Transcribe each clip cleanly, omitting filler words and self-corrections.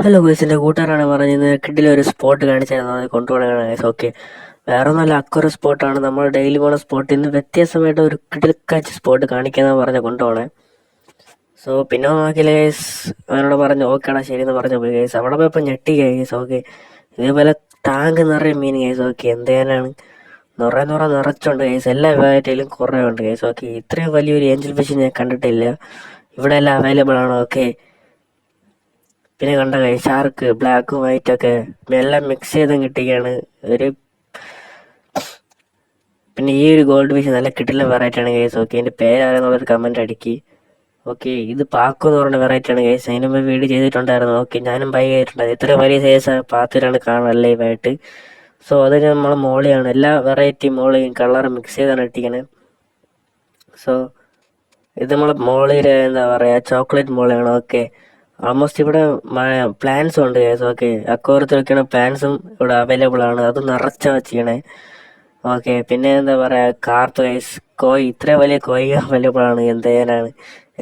Hello guys, എൻ്റെ കൂട്ടുകാരാണ് പറഞ്ഞത് കിഡിലൊരു spot കാണിച്ചായിരുന്നു. അത് കൊണ്ടുപോകണം ഗൈസ്. ഓക്കെ, വേറെ നല്ല അക്വറി സ്പോട്ടാണ്. നമ്മൾ ഡെയിലി പോകുന്ന സ്പോട്ടിൽ നിന്ന് വ്യത്യാസമായിട്ട് ഒരു കിഡിൽക്കാച്ച് സ്പോട്ട് കാണിക്കാമെന്ന് പറഞ്ഞ് കൊണ്ടുപോകണേ. സോ പിന്നെ നോക്കിയില്ല ഗൈസ്, അവനോട് പറഞ്ഞു ഓക്കേടാ ശരി എന്ന് പറഞ്ഞു പോയി ഗൈസ്. അവിടെ പോയപ്പോൾ ഞെട്ടി ഗൈസ്. ഓക്കെ, ഇതേപോലെ ടാങ്ക് നിറയെ മീൻ ഗൈസ്. ഓക്കെ, എന്ത് ചെയ്യാനാണ്, നിറച്ചുണ്ട് ഗൈസ്. എല്ലാ വെറൈറ്റിയിലും കുറേ ഉണ്ട് ഗൈസ്. ഓക്കെ, ഇത്രയും വലിയൊരു ഏഞ്ചൽ ഫിഷ് ഞാൻ കണ്ടിട്ടില്ല. ഇവിടെ എല്ലാം അവൈലബിൾ ആണ്. ഓക്കെ, പിന്നെ കണ്ട ഷാർക്ക് ബ്ലാക്കും വൈറ്റ് ഒക്കെ എല്ലാം മിക്സ് ചെയ്ത് കിട്ടിയാണ് ഒരു. പിന്നെ ഈ ഒരു ഗോൾഡ് ഫിഷ് നല്ല കിട്ടുന്ന വെറൈറ്റി ആണ് കേസ്. ഓക്കെ, എൻ്റെ പേരാരെന്നുള്ളൊരു കമൻറ്റ് അടിക്കി. ഓക്കെ, ഇത് പാക്കു എന്ന് പറഞ്ഞ വെറൈറ്റി ആണ് കേസ്. അതിന് മുമ്പ് വീഡിയോ ചെയ്തിട്ടുണ്ടായിരുന്നു. ഓക്കെ, ഞാനും ബൈ ചെയ്തിട്ടുണ്ടായിരുന്നു. ഇത്ര വലിയ സൈസ് പാത്തിലാണ് കാണാൻ ലൈവായിട്ട്. സോ അത് നമ്മൾ മോളിയാണ്, എല്ലാ വെറൈറ്റി മോളിയും കളർ മിക്സ് ചെയ്താണ് ഇട്ടിക്കണേ. സോ ഇത് നമ്മൾ മോളിയിൽ എന്താ പറയുക, ചോക്ലേറ്റ് മോളിയാണ്. ഓക്കെ, ആൾമോസ്റ്റ് ഇവിടെ പ്ലാൻസും ഉണ്ട് കേസ്. ഓക്കെ, അക്വാറിയത്തിൽ വെക്കണ പ്ലാൻസും ഇവിടെ അവൈലബിൾ ആണ്. അത് നിറച്ച വെച്ചിരിക്കണേ. ഓക്കെ, പിന്നെ എന്താ പറയുക, കാർപ്പ് ഗൈസ്, കോയി, ഇത്ര വലിയ കോയി അവൈലബിൾ ആണ്. എന്ത് ചെയ്യാനാണ്,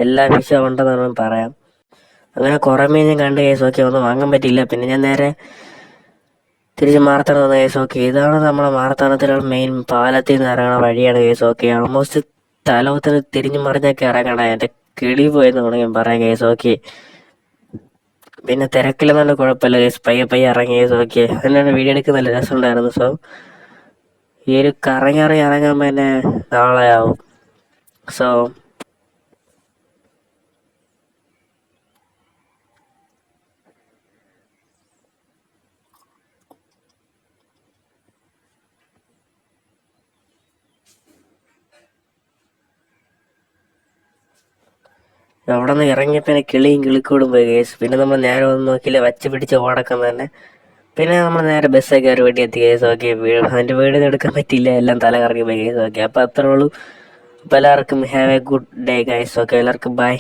എല്ലാ ഫിഷും ഉണ്ടെന്നാണ് പറയാം. അങ്ങനെ കുറേ മീൻ ഞാൻ കണ്ട് കേസ്. ഓക്കെ, ഒന്നും വാങ്ങാൻ പറ്റിയില്ല. പിന്നെ ഞാൻ നേരെ തിരിച്ച് മാർത്താനം വന്ന കേസ്. ഓക്കെ, ഇതാണ് നമ്മളെ മാർത്താനത്തിലുള്ള മെയിൻ പാലത്തിൽ നിന്ന് ഇറങ്ങണ വഴിയാണ് കേസ്. ഓക്കെ, ആൾമോസ്റ്റ് തലവത്തിന് തിരിഞ്ഞു മറിഞ്ഞൊക്കെ ഇറങ്ങണേ. എൻ്റെ കിളി പോയെന്ന് വേണമെങ്കിൽ പറയാം കേസ്. ഓക്കെ, പിന്നെ തിരക്കില്ലെന്നുണ്ട് കുഴപ്പമില്ല കേസ്. പയ്യെ പയ്യെ ഇറങ്ങി കേസ്. ഓക്കെ, അതിനാണ് വീഡിയോ എടുക്കുന്ന നല്ല രസമുണ്ടായിരുന്നു. സോ ഈ ഒരു കറങ്ങി ഇറങ്ങുമ്പോൾ തന്നെ നാളെ ആവും. സോ അവിടെ നിന്ന് ഇറങ്ങിയപ്പോൾ തന്നെ കിളിയും കിളിക്കൂടും പോയി കേസ്. പിന്നെ നമ്മൾ നേരെ വന്ന് നോക്കിയില്ല, വച്ച് പിടിച്ച് ഓടക്കം തന്നെ. പിന്നെ നമ്മൾ നേരെ ബസ്സൊക്കെ കയറി വേണ്ടി എത്തി കേസ്. ഓക്കെ, അതിൻ്റെ വീട് എടുക്കാൻ പറ്റിയില്ല, എല്ലാം തല കറങ്ങി പോയി കേസ്. ഓക്കെ, അപ്പോൾ അത്രേ ഉള്ളൂ. അപ്പോൾ എല്ലാവർക്കും have A good day guys. Okay, എല്ലാവർക്കും ബൈ.